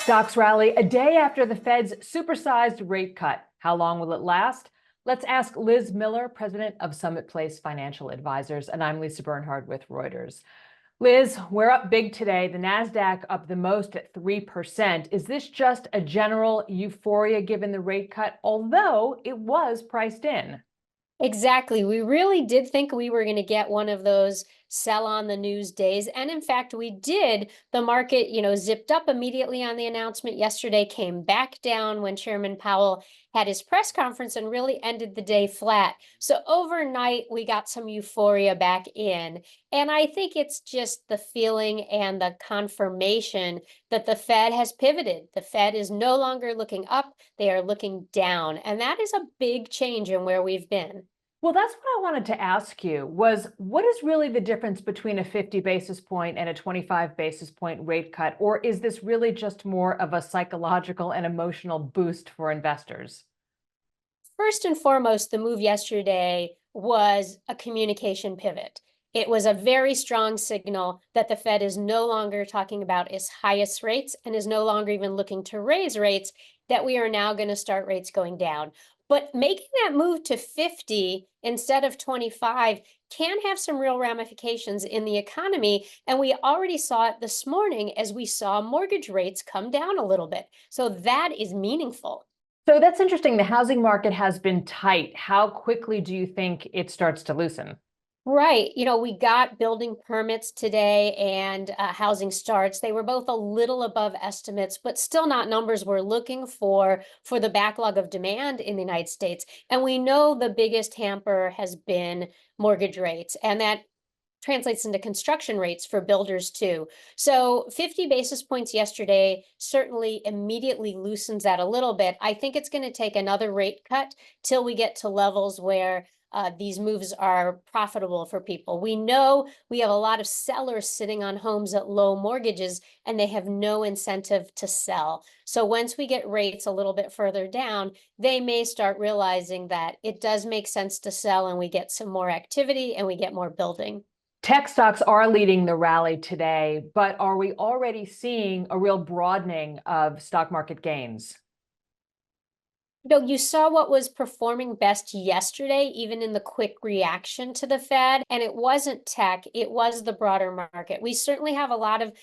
Stocks rally a day after the Fed's supersized rate cut. How long will it last? Let's ask Liz Miller, president of Summit Place Financial Advisors, and I'm Lisa Bernhard with Reuters. Liz, we're up big today. The Nasdaq up the most at 3%. Is this just a general euphoria given the rate cut, although it was priced in? Exactly. We really did think we were going to get one of those sell on the news days. And in fact, we did. The market, zipped up immediately on the announcement yesterday, came back down when Chairman Powell had his press conference and really ended the day flat. So overnight, we got some euphoria back in. And I think it's just the feeling and the confirmation that the Fed has pivoted. The Fed is no longer looking up, they are looking down. And that is a big change in where we've been. Well, that's what I wanted to ask you was what is really the difference between a 50 basis point and a 25 basis point rate cut? Or is this really just more of a psychological and emotional boost for investors? First and foremost, the move yesterday was a communication pivot. It was a very strong signal that the Fed is no longer talking about its highest rates and is no longer even looking to raise rates, that we are now going to start rates going down. But making that move to 50 instead of 25 can have some real ramifications in the economy. And we already saw it this morning as we saw mortgage rates come down a little bit. So that is meaningful. So that's interesting. The housing market has been tight. How quickly do you think it starts to loosen? Right. We got building permits today and housing starts. They were both a little above estimates, but still not numbers we're looking for the backlog of demand in the United States. And we know the biggest hamper has been mortgage rates, and that translates into construction rates for builders too. So 50 basis points yesterday certainly immediately loosens that a little bit. I think it's going to take another rate cut till we get to levels where these moves are profitable for people. We know we have a lot of sellers sitting on homes at low mortgages and they have no incentive to sell. So once we get rates a little bit further down, they may start realizing that it does make sense to sell and we get some more activity and we get more building. Tech stocks are leading the rally today, but are we already seeing a real broadening of stock market gains? You saw what was performing best yesterday, even in the quick reaction to the Fed, and it wasn't tech, it was the broader market. We certainly have a lot of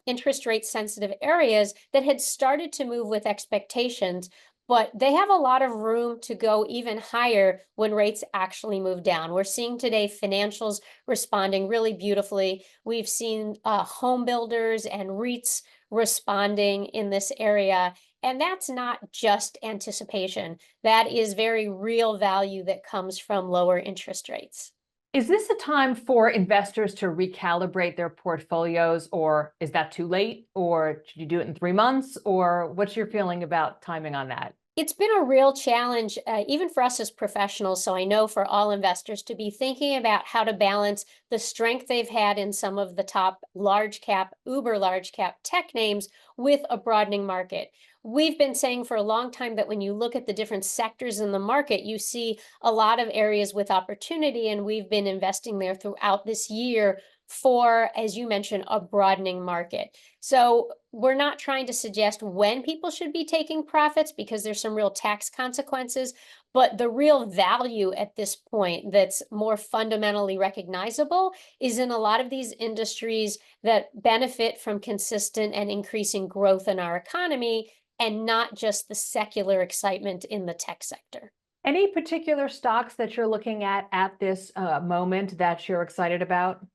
interest rate sensitive areas that had started to move with expectations, but they have a lot of room to go even higher when rates actually move down. We're seeing today financials responding really beautifully. We've seen home builders and REITs responding in this area. And that's not just anticipation. That is very real value that comes from lower interest rates. Is this a time for investors to recalibrate their portfolios, or is that too late? Or should you do it in 3 months? Or what's your feeling about timing on that? It's been a real challenge, even for us as professionals. So I know for all investors to be thinking about how to balance the strength they've had in some of the top large cap, uber large cap tech names with a broadening market. We've been saying for a long time that when you look at the different sectors in the market, you see a lot of areas with opportunity, and we've been investing there throughout this year for, as you mentioned, a broadening market. So we're not trying to suggest when people should be taking profits because there's some real tax consequences, but the real value at this point that's more fundamentally recognizable is in a lot of these industries that benefit from consistent and increasing growth in our economy and not just the secular excitement in the tech sector. Any particular stocks that you're looking at this moment that you're excited about?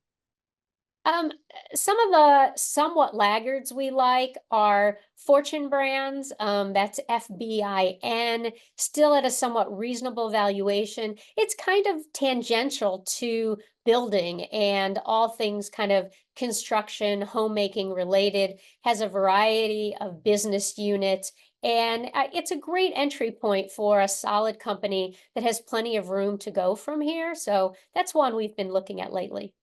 Um, some of the somewhat laggards we like are Fortune Brands, that's FBIN, still at a somewhat reasonable valuation. It's kind of tangential to building and all things kind of construction, homemaking related, has a variety of business units. And it's a great entry point for a solid company that has plenty of room to go from here. So that's one we've been looking at lately.